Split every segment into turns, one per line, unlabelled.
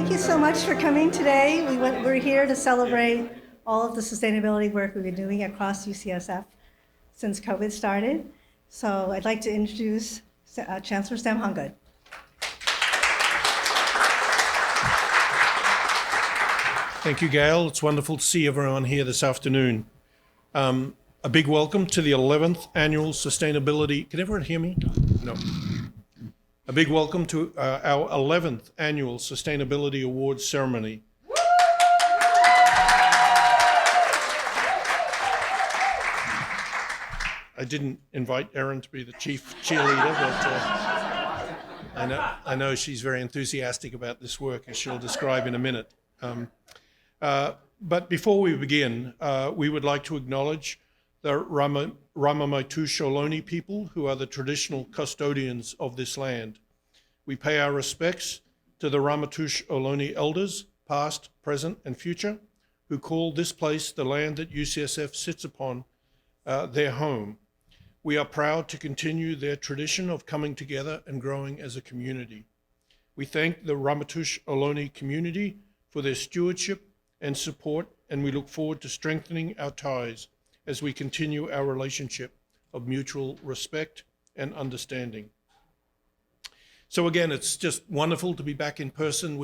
Thank you so much for coming today. We're here to celebrate all of the sustainability work we've been doing across UCSF since COVID started. So I'd like to introduce Chancellor Sam Hungood.
Thank you, Gail. It's wonderful to see everyone here this afternoon. A big welcome to the 11th Annual Sustainability... Can everyone hear me? No. A big welcome to our 11th Annual Sustainability Awards ceremony. I didn't invite Erin to be the chief cheerleader, but I know she's very enthusiastic about this work, as she'll describe in a minute. But before we begin, we would like to acknowledge the Ramaytush Ohlone people, who are the traditional custodians of this land. We pay our respects to the Ramaytush Ohlone elders, past, present, and future, who call this place, the land that UCSF sits upon, their home. We are proud to continue their tradition of coming together and growing as a community. We thank the Ramaytush Ohlone community for their stewardship and support, and we look forward to strengthening our ties as we continue our relationship of mutual respect and understanding. So again, it's just wonderful to be back in person.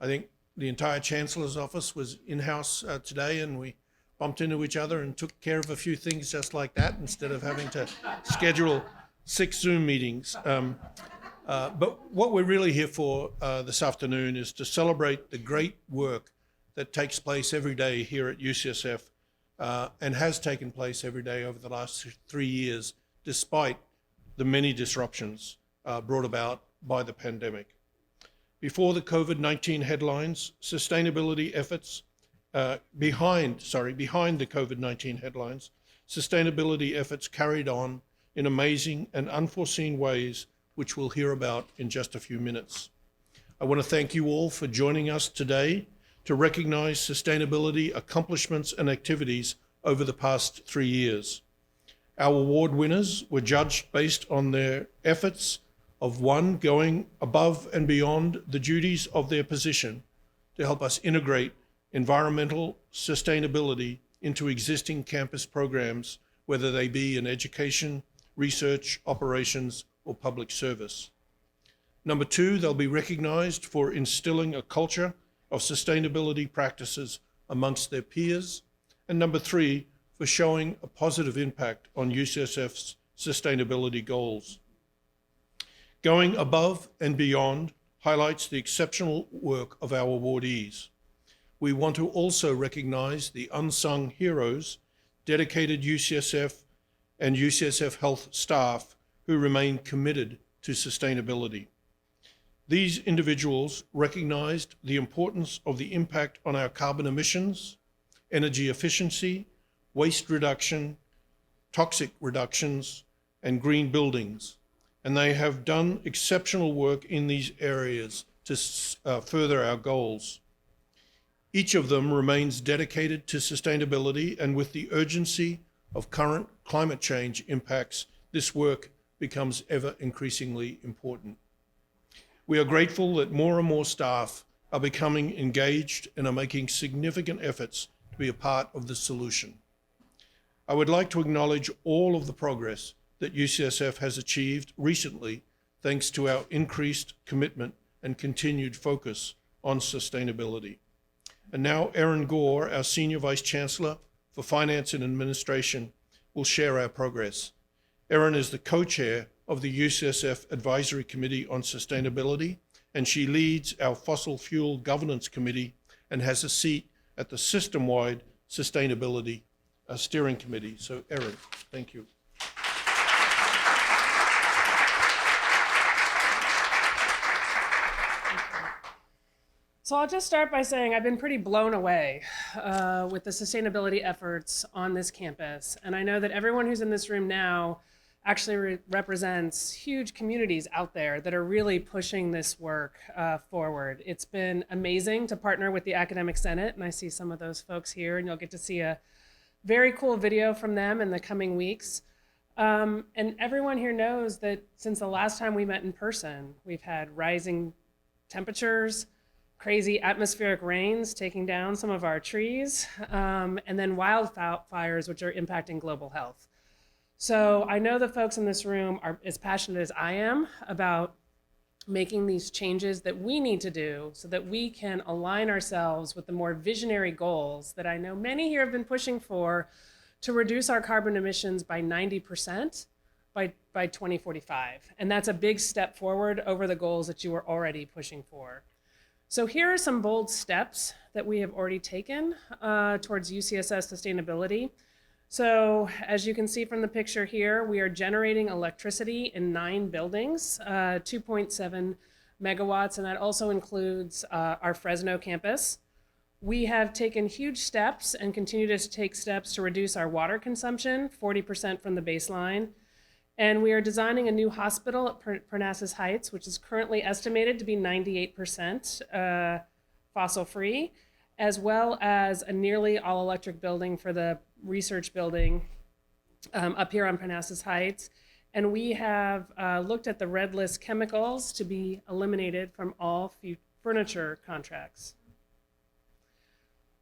I think the entire Chancellor's office was in-house today, and we bumped into each other and took care of a few things just like that instead of having to schedule 6 Zoom meetings. But what we're really here for this afternoon is to celebrate the great work that takes place every day here at UCSF and has taken place every day over the last 3 years, despite the many disruptions brought about by the pandemic. Before the COVID-19 headlines, sustainability efforts, behind the COVID-19 headlines, sustainability efforts carried on in amazing and unforeseen ways, which we'll hear about in just a few minutes. I want to thank you all for joining us today to recognize sustainability accomplishments and activities over the past 3 years. Our award winners were judged based on their efforts of one, going above and beyond the duties of their position to help us integrate environmental sustainability into existing campus programs, whether they be in education, research, operations, or public service. Number 2, they'll be recognized for instilling a culture of sustainability practices amongst their peers. And number 3, for showing a positive impact on UCSF's sustainability goals. Going above and beyond highlights the exceptional work of our awardees. We want to also recognize the unsung heroes, dedicated UCSF and UCSF Health staff who remain committed to sustainability. These individuals recognized the importance of the impact on our carbon emissions, energy efficiency, waste reduction, toxic reductions, and green buildings. And they have done exceptional work in these areas to further our goals. Each of them remains dedicated to sustainability, and with the urgency of current climate change impacts, this work becomes ever increasingly important. We are grateful that more and more staff are becoming engaged and are making significant efforts to be a part of the solution. I would like to acknowledge all of the progress that UCSF has achieved recently, thanks to our increased commitment and continued focus on sustainability. And now Erin Gore, our Senior Vice Chancellor for Finance and Administration, will share our progress. Erin is the co-chair of the UCSF Advisory Committee on Sustainability, and she leads our Fossil Fuel Governance Committee and has a seat at the system-wide Sustainability Steering Committee. So Erin, thank you.
So I'll just start by saying I've been pretty blown away with the sustainability efforts on this campus. And I know that everyone who's in this room now actually represents huge communities out there that are really pushing this work forward. It's been amazing to partner with the Academic Senate, and I see some of those folks here, and you'll get to see a very cool video from them in the coming weeks. And everyone here knows that since the last time we met in person, we've had rising temperatures, crazy atmospheric rains taking down some of our trees, and then wildfires, which are impacting global health. So I know the folks in this room are as passionate as I am about making these changes that we need to do so that we can align ourselves with the more visionary goals that I know many here have been pushing for to reduce our carbon emissions by 90% by 2045. And that's a big step forward over the goals that you were already pushing for. So here are some bold steps that we have already taken towards UCSS sustainability. So as you can see from the picture here, we are generating electricity in 9 buildings, 2.7 megawatts, and that also includes our Fresno campus. We have taken huge steps and continue to take steps to reduce our water consumption, 40% from the baseline. And we are designing a new hospital at Parnassus Heights, which is currently estimated to be 98% fossil-free, as well as a nearly all-electric building for the research building up here on Parnassus Heights. And we have looked at the red list chemicals to be eliminated from all furniture contracts.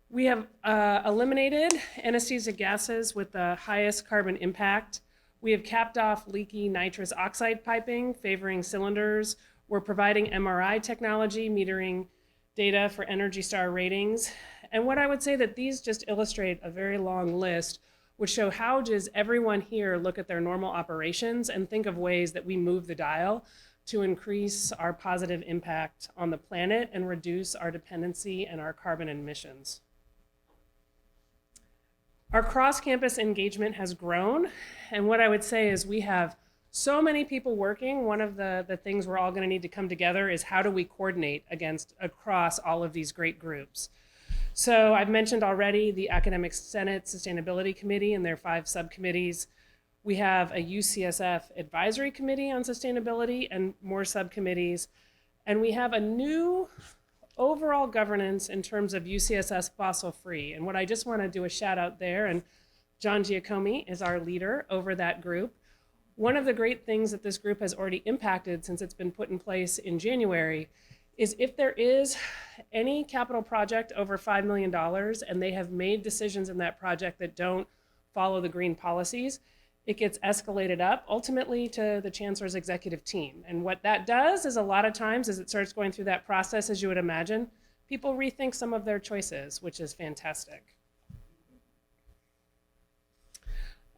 We have eliminated anesthesia gases with the highest carbon impact. We have capped off leaky nitrous oxide piping, favoring cylinders. We're providing MRI technology, metering data for Energy Star ratings. And what I would say that these just illustrate a very long list, which show how does everyone here look at their normal operations and think of ways that we move the dial to increase our positive impact on the planet and reduce our dependency and our carbon emissions. Our cross-campus engagement has grown, and what I would say is we have so many people working. One of the things we're all going to need to come together is how do we coordinate across all of these great groups. So I've mentioned already the Academic Senate Sustainability Committee and their 5 subcommittees. We have a UCSF Advisory Committee on Sustainability and more subcommittees. And we have a new overall governance in terms of UCSS fossil free. And what I just want to do a shout out there, and John Giacomi is our leader over that group. One of the great things that this group has already impacted since it's been put in place in January is if there is any capital project over $5 million and they have made decisions in that project that don't follow the green policies, it gets escalated up ultimately to the chancellor's executive team. And what that does is a lot of times as it starts going through that process, as you would imagine, people rethink some of their choices, which is fantastic.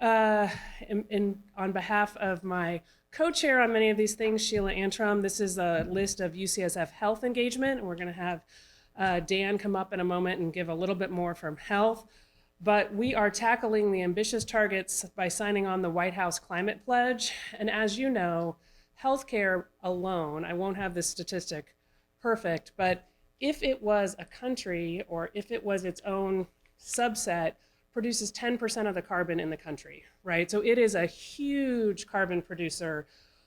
On behalf of my co-chair on many of these things, Sheila Antrim, this is a list of UCSF health engagement. And we're going to have Dan come up in a moment and give a little bit more from health. But we are tackling the ambitious targets by signing on the White House Climate Pledge. And as you know, healthcare alone, I won't have this statistic perfect, but if it was a country or if it was its own subset, produces 10% of the carbon in the country, right? So it is a huge carbon producer,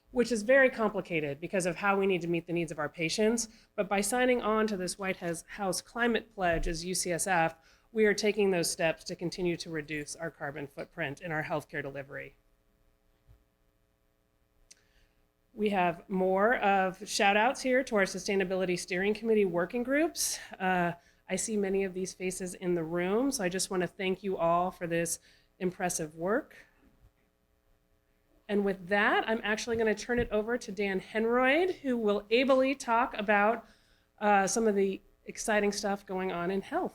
which is very complicated because of how we need to meet the needs of our patients. But by signing on to this White House Climate Pledge as UCSF, we are taking those steps to continue to reduce our carbon footprint in our healthcare delivery. We have more of shout outs here to our Sustainability Steering Committee working groups. I see many of these faces in the room, so I just want to thank you all for this impressive work. And with that, I'm actually going to turn it over to Dan Henroyd, who will ably talk about some of the exciting stuff going on in health.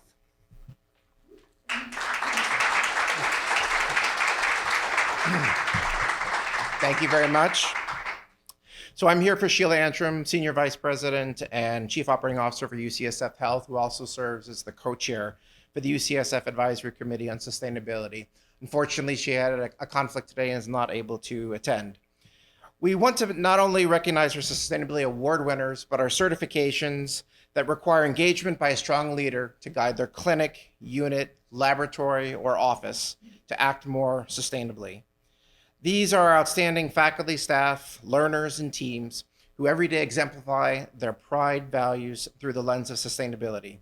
Thank you very much. So I'm here for Sheila Antrim, Senior Vice President and Chief Operating Officer for UCSF Health, who also serves as the co-chair for the UCSF Advisory Committee on Sustainability. Unfortunately, she had a conflict today and is not able to attend. We want to not only recognize our sustainability award winners, but our certifications that require engagement by a strong leader to guide their clinic, unit, laboratory, or office to act more sustainably. These are outstanding faculty, staff, learners, and teams who every day exemplify their pride values through the lens of sustainability.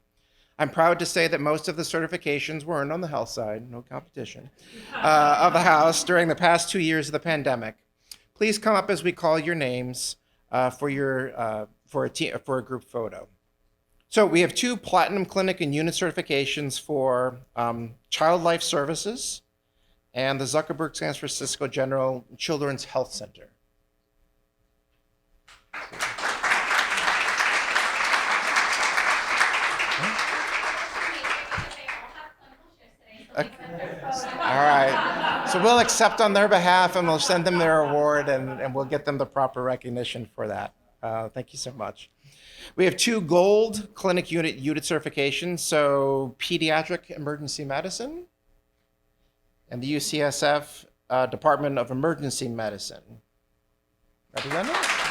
I'm proud to say that most of the certifications were earned on the health side, no competition, of the house during the past 2 years of the pandemic. Please come up as we call your names for a group photo. So we have 2 platinum clinic and unit certifications for Child Life Services and the Zuckerberg San Francisco General Children's Health Center. All right. So we'll accept on their behalf and we'll send them their award and we'll get them the proper recognition for that. Thank you so much. We have 2 gold clinic unit certifications. So pediatric emergency medicine and the UCSF Department of Emergency Medicine. Representative?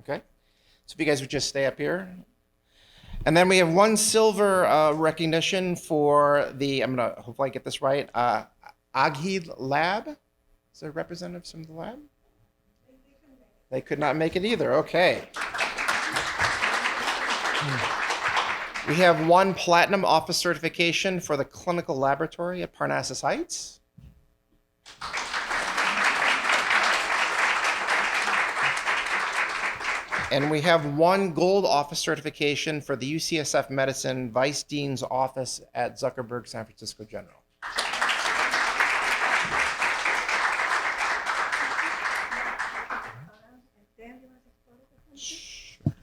Okay, so if you guys would just stay up here. And then we have 1 silver recognition for the, I'm gonna hopefully get this right, Aghi Lab. Is there representatives from the lab? They could not make it either, okay. We have 1 platinum office certification for the clinical laboratory at Parnassus Heights. And we have 1 gold office certification for the UCSF Medicine Vice Dean's Office at Zuckerberg San Francisco General. Sure.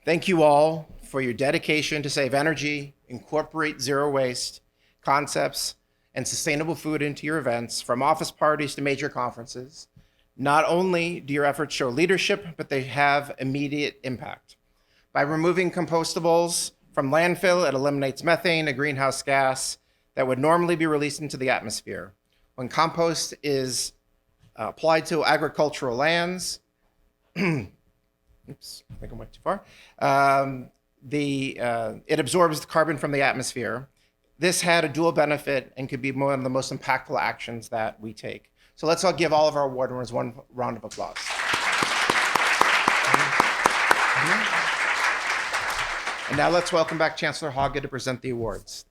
Thank you all for your dedication to save energy, incorporate zero waste concepts, and sustainable food into your events, from office parties to major conferences. Not only do your efforts show leadership, but they have immediate impact. By removing compostables from landfill, it eliminates methane, a greenhouse gas that would normally be released into the atmosphere. When compost is applied to agricultural lands, oops, I think I went too far. It absorbs the carbon from the atmosphere. This had a dual benefit and could be one of the most impactful actions that we take. So let's all give all of our award winners 1 round of applause. And now let's welcome back Chancellor Haga to present the awards.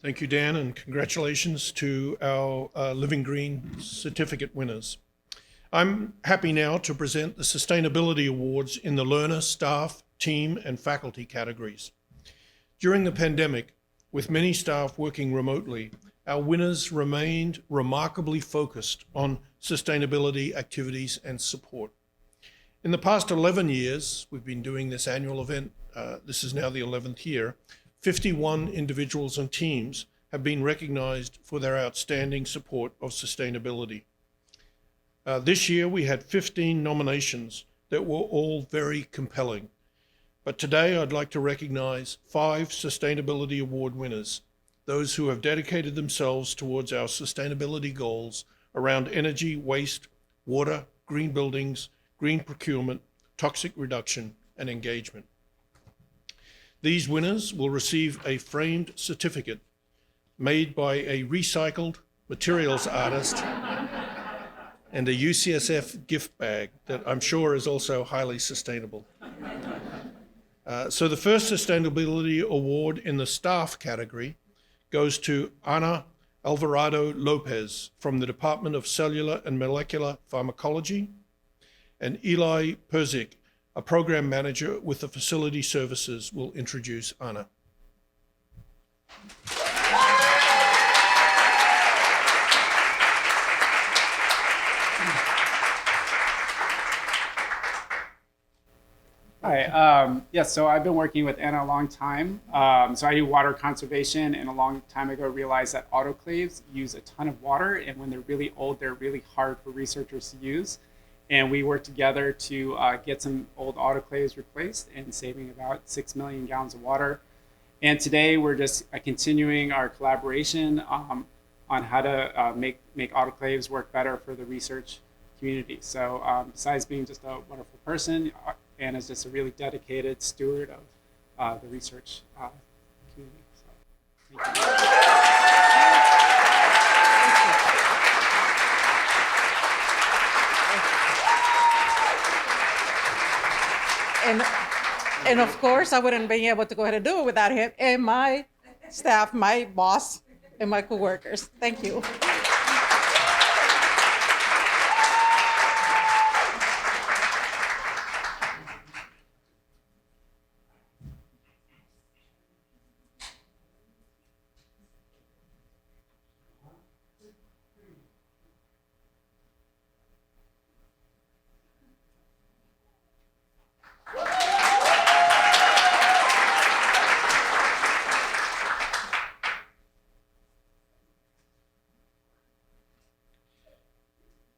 Thank you, Dan, and congratulations to our Living Green certificate winners. I'm happy now to present the Sustainability Awards in the learner, staff, team, and faculty categories. During the pandemic, with many staff working remotely, our winners remained remarkably focused on sustainability activities and support. In the past 11 years, we've been doing this annual event. This is now the 11th year. 51 individuals and teams have been recognized for their outstanding support of sustainability. This year, we had 15 nominations that were all very compelling. But today, I'd like to recognize 5 Sustainability Award winners, those who have dedicated themselves towards our sustainability goals around energy, waste, water, green buildings, green procurement, toxic reduction, and engagement. These winners will receive a framed certificate made by a recycled materials artist and a UCSF gift bag that I'm sure is also highly sustainable. So the first Sustainability Award in the staff category goes to Ana Alvarado Lopez from the Department of Cellular and Molecular Pharmacology, and Eli Perzik, a program manager with the Facility Services, will introduce Ana.
Hi. Yes, so I've been working with Anna a long time. So I do water conservation, and a long time ago realized that autoclaves use a ton of water, and when they're really old, they're really hard for researchers to use. And we worked together to get some old autoclaves replaced and saving about 6 million gallons of water. And today we're just continuing our collaboration on how to make autoclaves work better for the research community. So besides being just a wonderful person, Anna's just a really dedicated steward of the research community. So, thank you.
And of course, I wouldn't be able to go ahead and do it without him and my staff, my boss, and my coworkers. Thank you.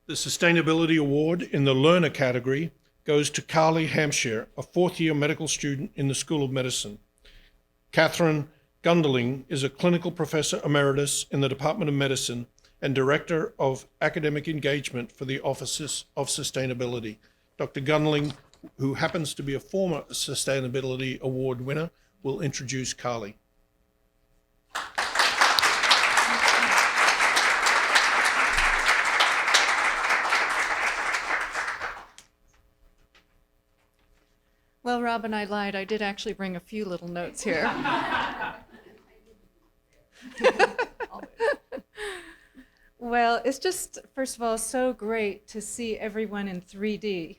The Sustainability Award in the Learner category goes to Carly Hampshire, a fourth-year medical student in the School of Medicine. Catherine Gunderling is a clinical professor emeritus in the Department of Medicine and Director of Academic Engagement for the Office of Sustainability. Dr. Gunderling, who happens to be a former Sustainability Award winner, will introduce Carly.
Well, Rob and I lied. I did actually bring a few little notes here. Well, it's just, first of all, so great to see everyone in 3D.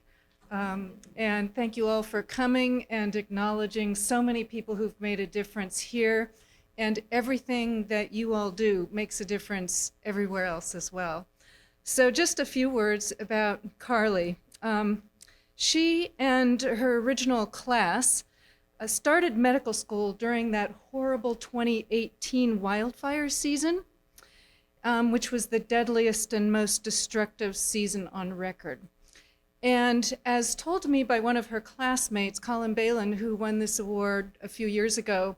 And thank you all for coming and acknowledging so many people who've made a difference here. And everything that you all do makes a difference everywhere else as well. So just a few words about Carly. She and her original class started medical school during that horrible 2018 wildfire season, which was the deadliest and most destructive season on record. And as told to me by one of her classmates, Colin Balin, who won this award a few years ago,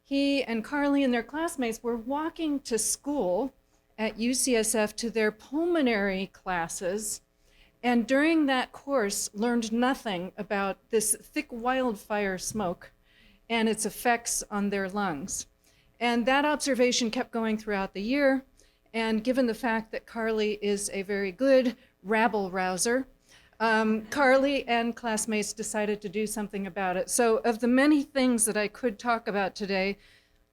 he and Carly and their classmates were walking to school at UCSF to their pulmonary classes, and during that course learned nothing about this thick wildfire smoke and its effects on their lungs. And that observation kept going throughout the year, and given the fact that Carly is a very good rabble-rouser, Carly and classmates decided to do something about it. So of the many things that I could talk about today,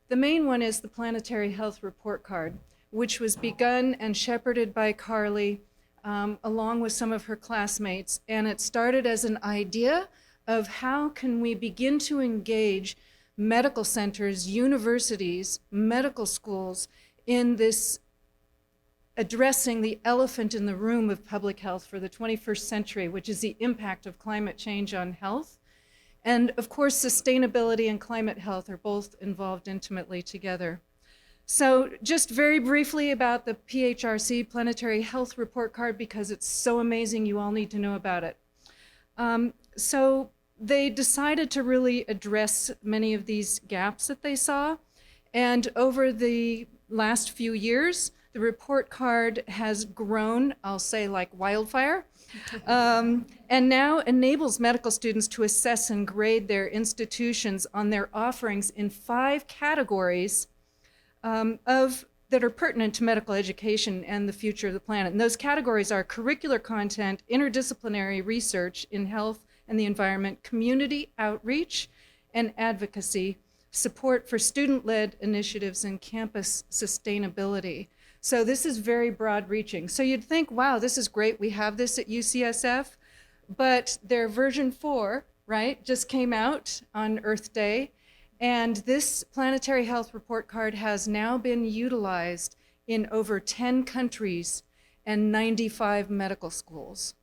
the main one is the Planetary Health Report Card, which was begun and shepherded by Carly along with some of her classmates. And it started as an idea of how can we begin to engage medical centers, universities, medical schools in this addressing the elephant in the room of public health for the 21st century, which is the impact of climate change on health. And of course, sustainability and climate health are both involved intimately together. So just very briefly about the PHRC Planetary Health Report Card, because it's so amazing, you all need to know about it. So they decided to really address many of these gaps that they saw. And over the last few years, the report card has grown, I'll say like wildfire, and now enables medical students to assess and grade their institutions on their offerings in 5 categories that are pertinent to medical education and the future of the planet. And those categories are curricular content, interdisciplinary research in health and the environment, community outreach and advocacy, support for student-led initiatives, and campus sustainability. So this is very broad-reaching. So you'd think, wow, this is great, we have this at UCSF, but their version 4, right, just came out on Earth Day. And this Planetary Health Report Card has now been utilized in over 10 countries and 95 medical schools.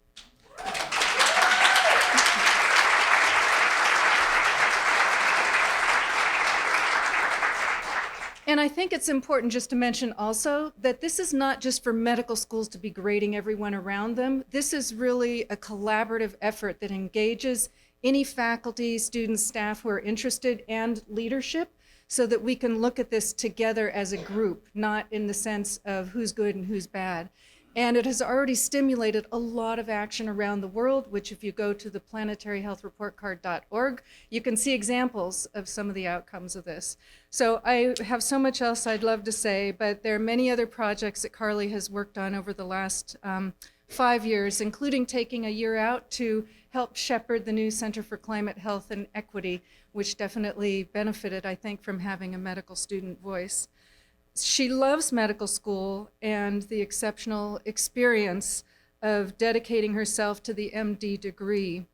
And I think it's important just to mention also that this is not just for medical schools to be grading everyone around them. This is really a collaborative effort that engages any faculty, students, staff who are interested, and leadership, so that we can look at this together as a group, not in the sense of who's good and who's bad. And it has already stimulated a lot of action around the world, which if you go to the planetaryhealthreportcard.org, you can see examples of some of the outcomes of this. So I have so much else I'd love to say, but there are many other projects that Carly has worked on over the last 5 years, including taking a year out to help shepherd the new Center for Climate Health and Equity, which definitely benefited, I think, from having a medical student voice. She loves medical school and the exceptional experience of dedicating herself to the MD degree.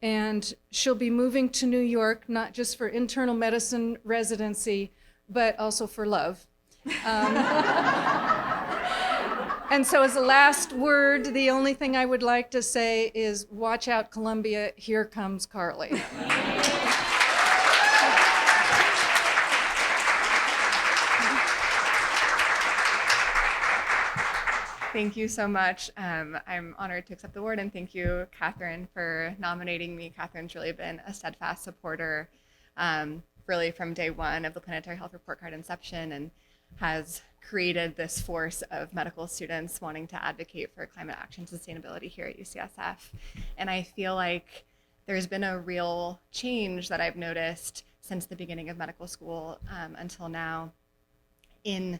And she'll be moving to New York, not just for internal medicine residency, but also for love. And so as a last word, the only thing I would like to say is watch out, Columbia, here comes Carly.
Thank you so much. I'm honored to accept the award, and thank you, Catherine, for nominating me. Catherine's really been a steadfast supporter, really from day one of the Planetary Health Report Card inception, and has created this force of medical students wanting to advocate for climate action sustainability here at UCSF. And I feel like there's been a real change that I've noticed since the beginning of medical school until now in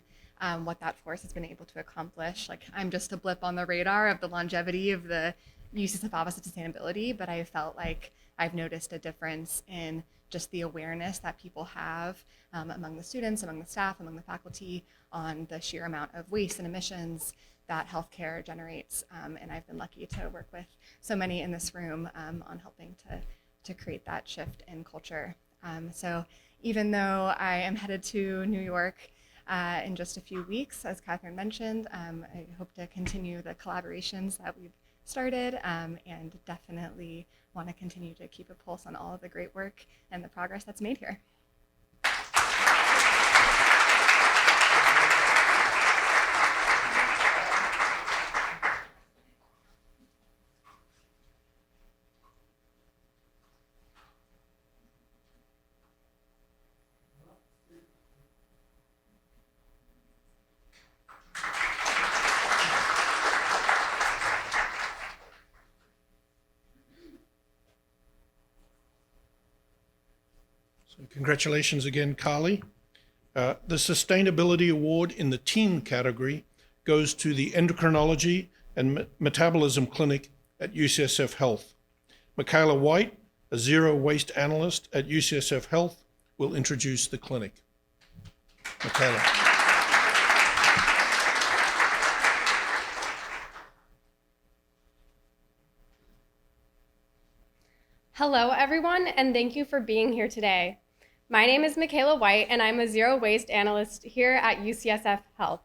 what that force has been able to accomplish. Like, I'm just a blip on the radar of the longevity of the UCSF Office of Sustainability, but I felt like I've noticed a difference in just the awareness that people have among the students, among the staff, among the faculty on the sheer amount of waste and emissions that healthcare generates. And I've been lucky to work with so many in this room on helping to create that shift in culture. So even though I am headed to New York in just a few weeks, as Catherine mentioned, I hope to continue the collaborations that we've started and definitely want to continue to keep a pulse on all of the great work and the progress that's made here.
So congratulations again, Carly. The Sustainability Award in the Team category goes to the Endocrinology and Metabolism Clinic at UCSF Health. Michaela White, a zero waste analyst at UCSF Health, will introduce the clinic. Michaela.
Hello, everyone, and thank you for being here today. My name is Michaela White, and I'm a zero waste analyst here at UCSF Health.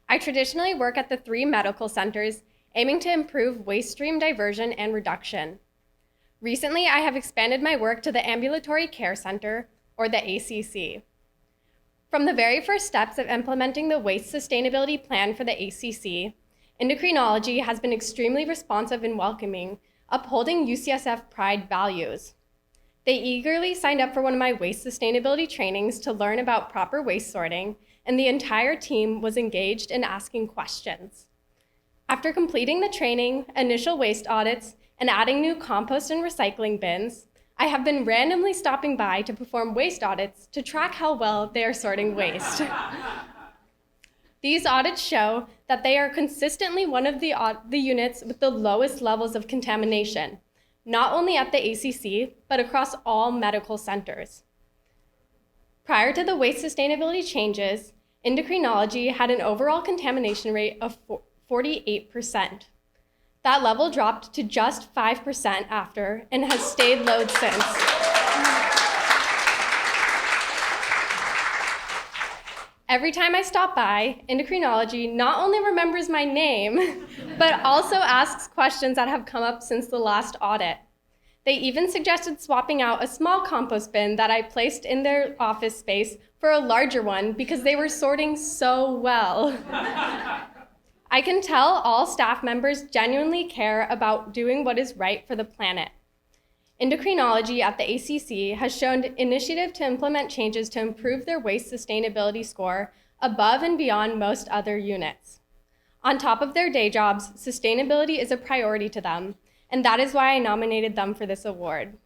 I traditionally work at the 3 medical centers, aiming to improve waste stream diversion and reduction. Recently, I have expanded my work to the Ambulatory Care Center, or the ACC. From the very first steps of implementing the Waste Sustainability Plan for the ACC, endocrinology has been extremely responsive and welcoming, upholding UCSF Pride values. They eagerly signed up for one of my waste sustainability trainings to learn about proper waste sorting, and the entire team was engaged in asking questions. After completing the training, initial waste audits, and adding new compost and recycling bins, I have been randomly stopping by to perform waste audits to track how well they are sorting waste. These audits show that they are consistently one of the units with the lowest levels of contamination, not only at the ACC, but across all medical centers. Prior to the waste sustainability changes, endocrinology had an overall contamination rate of 48%. That level dropped to just 5% after and has stayed low since. Every time I stop by, endocrinology not only remembers my name, but also asks questions that have come up since the last audit. They even suggested swapping out a small compost bin that I placed in their office space for a larger one because they were sorting so well. I can tell all staff members genuinely care about doing what is right for the planet. Endocrinology at the ACC has shown initiative to implement changes to improve their waste sustainability score above and beyond most other units. On top of their day jobs, sustainability is a priority to them, and that is why I nominated them for this award.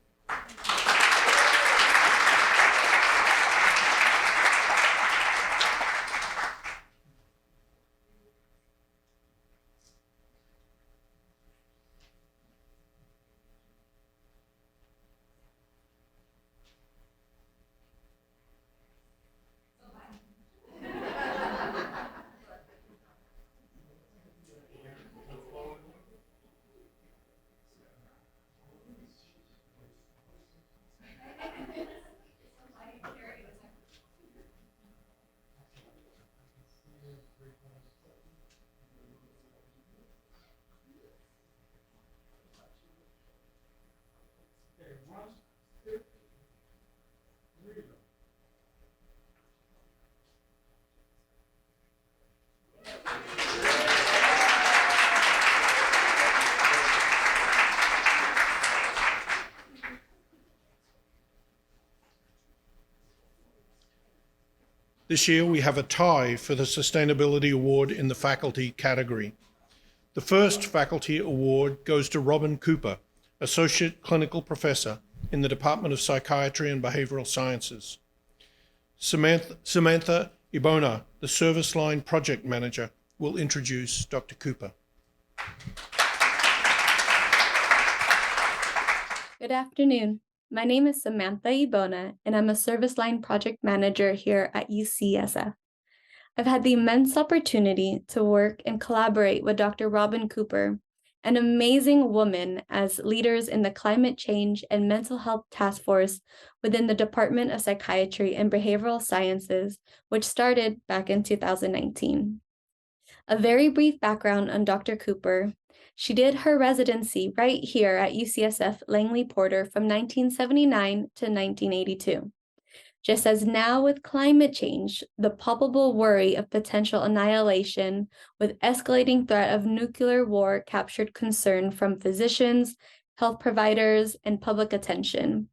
This year, we have a tie for the Sustainability Award in the faculty category. The first faculty award goes to Robin Cooper, Associate Clinical Professor in the Department of Psychiatry and Behavioral Sciences. Samantha Ibona, the Service Line Project Manager, will introduce Dr. Cooper.
Good afternoon. My name is Samantha Ibona, and I'm a Service Line Project Manager here at UCSF. I've had the immense opportunity to work and collaborate with Dr. Robin Cooper, an amazing woman, as leaders in the Climate Change and Mental Health Task Force within the Department of Psychiatry and Behavioral Sciences, which started back in 2019. A very brief background on Dr. Cooper. She did her residency right here at UCSF Langley Porter from 1979 to 1982. Just as now with climate change, the palpable worry of potential annihilation with escalating threat of nuclear war captured concern from physicians, health providers, and public attention.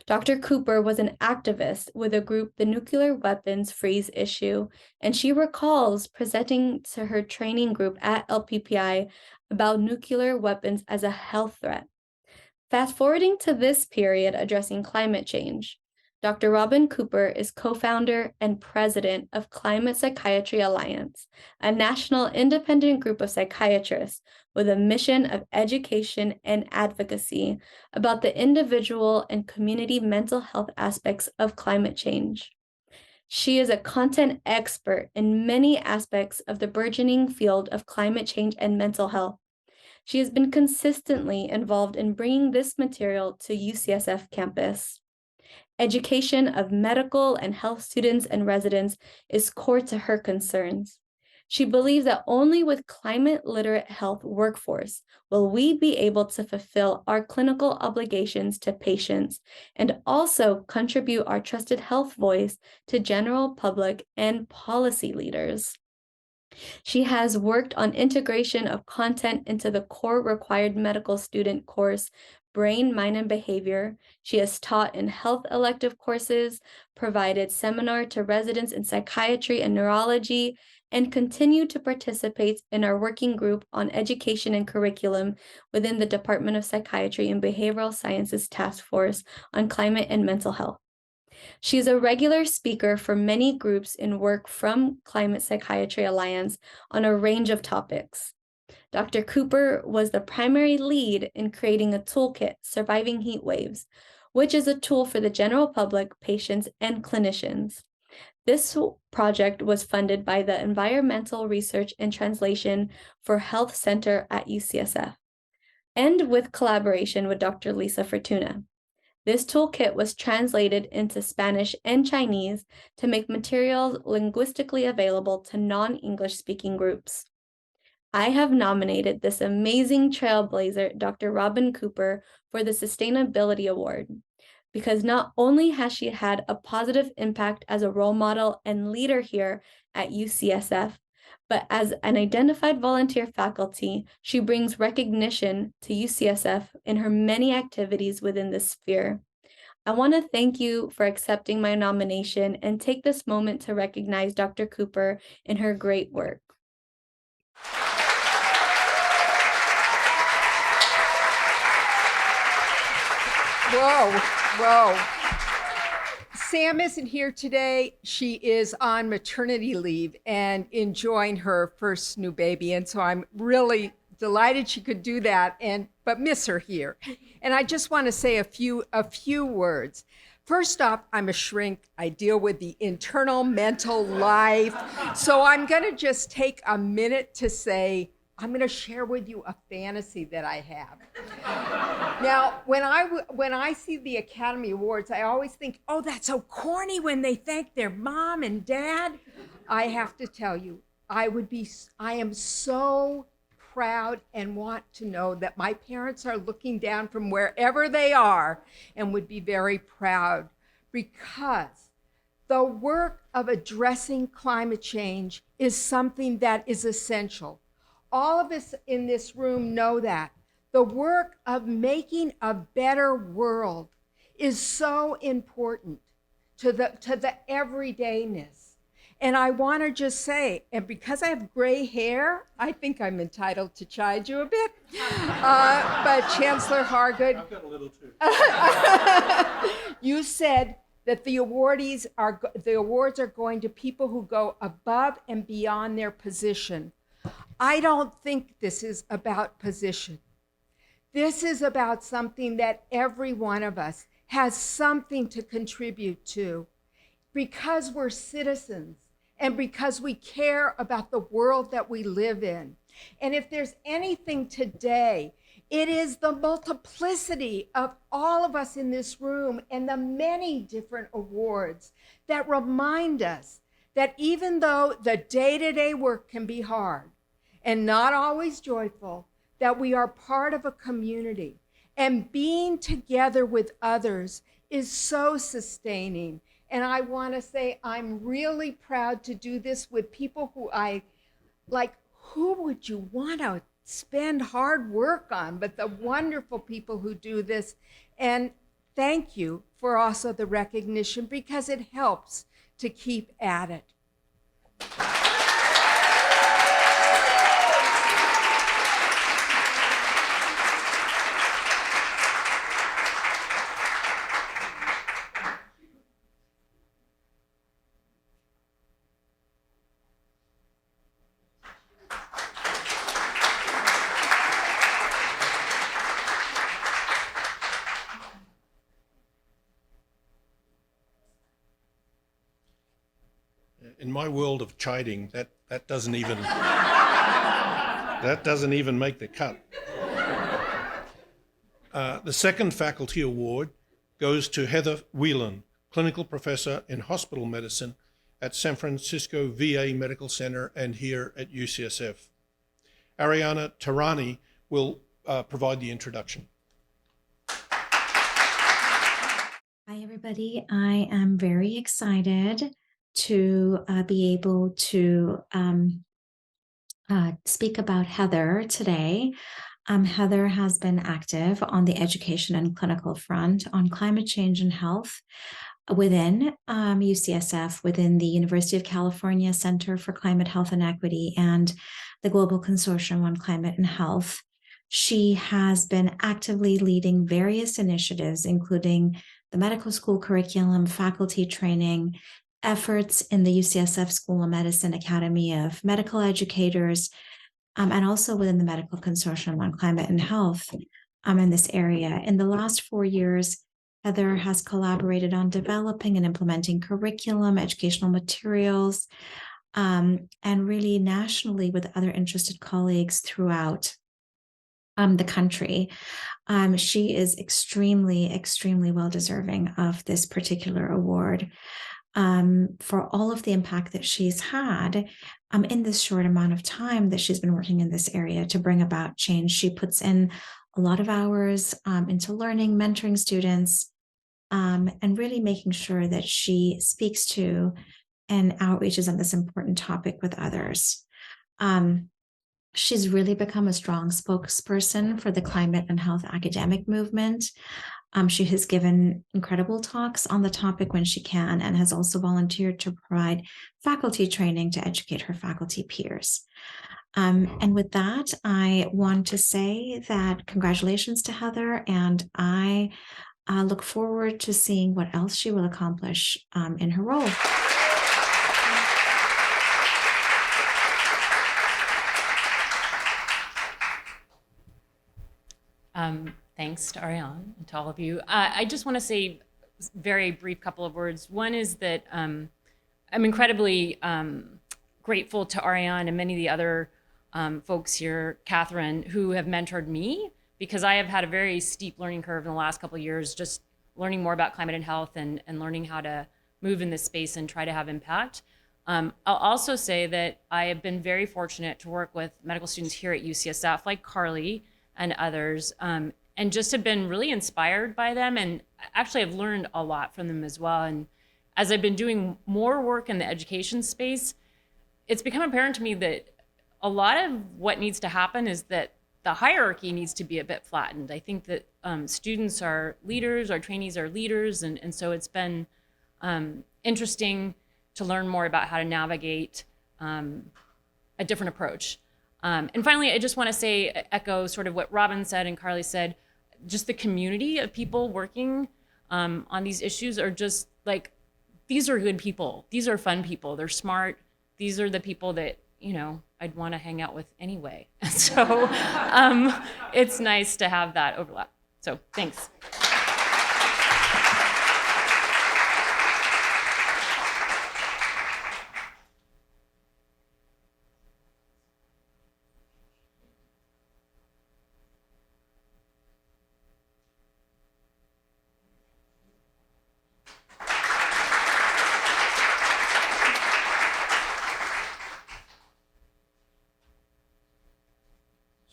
Dr. Cooper was an activist with a group, the Nuclear Weapons Freeze Issue, and she recalls presenting to her training group at LPPI about nuclear weapons as a health threat. Fast forwarding to this period addressing climate change, Dr. Robin Cooper is co-founder and president of Climate Psychiatry Alliance, a national independent group of psychiatrists with a mission of education and advocacy about the individual and community mental health aspects of climate change. She is a content expert in many aspects of the burgeoning field of climate change and mental health. She has been consistently involved in bringing this material to UCSF campus. Education of medical and health students and residents is core to her concerns. She believes that only with climate literate health workforce will we be able to fulfill our clinical obligations to patients and also contribute our trusted health voice to general public and policy leaders. She has worked on integration of content into the core required medical student course, Brain, Mind, and Behavior. She has taught in health elective courses, provided seminar to residents in psychiatry and neurology, and continued to participate in our working group on education and curriculum within the Department of Psychiatry and Behavioral Sciences Task Force on Climate and Mental Health. She is a regular speaker for many groups in work from Climate Psychiatry Alliance on a range of topics. Dr. Cooper was the primary lead in creating a toolkit, Surviving Heat Waves, which is a tool for the general public, patients, and clinicians. This project was funded by the Environmental Research and Translation for Health Center at UCSF, and with collaboration with Dr. Lisa Fortuna. This toolkit was translated into Spanish and Chinese to make materials linguistically available to non-English speaking groups. I have nominated this amazing trailblazer, Dr. Robin Cooper, for the Sustainability Award because not only has she had a positive impact as a role model and leader here at UCSF, but as an identified volunteer faculty, she brings recognition to UCSF in her many activities within this sphere. I want to thank you for accepting my nomination and take this moment to recognize Dr. Cooper in her great work.
Whoa, whoa. Sam isn't here today. She is on maternity leave and enjoying her first new baby. And so I'm really delighted she could do that, but miss her here. And I just want to say a few words. First off, I'm a shrink. I deal with the internal mental life. So I'm going to just take a minute to say, I'm going to share with you a fantasy that I have. Now, when I see the Academy Awards, I always think, oh, that's so corny when they thank their mom and dad. I have to tell you, I am so proud and want to know that my parents are looking down from wherever they are and would be very proud, because the work of addressing climate change is something that is essential. All of us in this room know that. The work of making a better world is so important to the everydayness. And I want to just say, and because I have gray hair, I think I'm entitled to chide you a bit. But Chancellor Hargood,
I've got a little too.
you said that the awards are going to people who go above and beyond their position. I don't think this is about position. This is about something that every one of us has something to contribute to, because we're citizens and because we care about the world that we live in. And if there's anything today, it is the multiplicity of all of us in this room and the many different awards that remind us that even though the day-to-day work can be hard and not always joyful, that we are part of a community. And being together with others is so sustaining. And I want to say I'm really proud to do this with people who I like. Who would you want to spend hard work on but the wonderful people who do this? And thank you for also the recognition, because it helps to keep at it.
In my world of chiding, that doesn't even make the cut. The second faculty award goes to Heather Whelan, clinical professor in hospital medicine at San Francisco VA Medical Center and here at UCSF. Ariana Tarani will provide the introduction.
Hi, everybody. I am very excited to be able to speak about Heather today. Heather has been active on the education and clinical front on climate change and health within UCSF, within the University of California Center for Climate, Health, and Equity, and the Global Consortium on Climate and Health. She has been actively leading various initiatives, including the medical school curriculum, faculty training, efforts in the UCSF School of Medicine Academy of Medical Educators, and also within the Medical Consortium on Climate and Health in this area. In the last 4 years, Heather has collaborated on developing and implementing curriculum, educational materials, and really nationally with other interested colleagues throughout the country. She is extremely, extremely well deserving of this particular award. for all of the impact that she's had in this short amount of time that she's been working in this area to bring about change. She puts in a lot of hours into learning, mentoring students, and really making sure that she speaks to and outreaches on this important topic with others. She's really become a strong spokesperson for the climate and health academic movement. She has given incredible talks on the topic when she can, and has also volunteered to provide faculty training to educate her faculty peers. And with that, I want to say that congratulations to Heather, and I look forward to seeing what else she will accomplish in her role.
Thanks to Ariane and to all of you. I just want to say a very brief couple of words. One is that I'm incredibly grateful to Ariane and many of the other folks here, Catherine, who have mentored me, because I have had a very steep learning curve in the last couple of years, just learning more about climate and health and learning how to move in this space and try to have impact. I'll also say that I have been very fortunate to work with medical students here at UCSF, like Carly and others, and just have been really inspired by them, and actually I've learned a lot from them as well. And as I've been doing more work in the education space, it's become apparent to me that a lot of what needs to happen is that the hierarchy needs to be a bit flattened. I think that students are leaders, our trainees are leaders, and so it's been interesting to learn more about how to navigate a different approach. And finally, I just want to say, echo sort of what Robin said and Carly said, just the community of people working on these issues are just like, these are good people. These are fun people. They're smart. These are the people that, you know, I'd want to hang out with anyway. So it's nice to have that overlap. So thanks.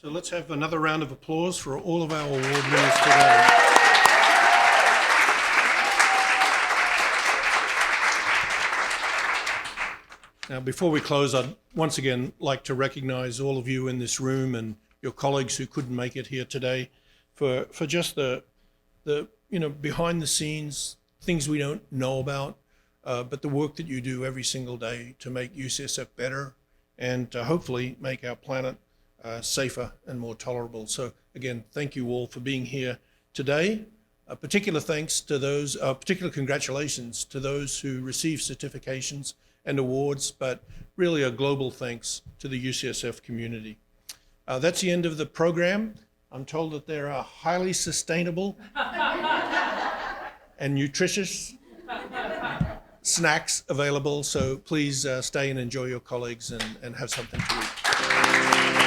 So let's have another round of applause for all of our award winners today. Now, before we close, I'd once again like to recognize all of you in this room and your colleagues who couldn't make it here today for just the behind the scenes things we don't know about, but the work that you do every single day to make UCSF better and to hopefully make our planet safer and more tolerable. So again, thank you all for being here today. Particular thanks to those, particular congratulations to those who received certifications and awards, but really a global thanks to the UCSF community. That's the end of the program. I'm told that there are highly sustainable and nutritious snacks available, so please stay and enjoy your colleagues and have something to eat.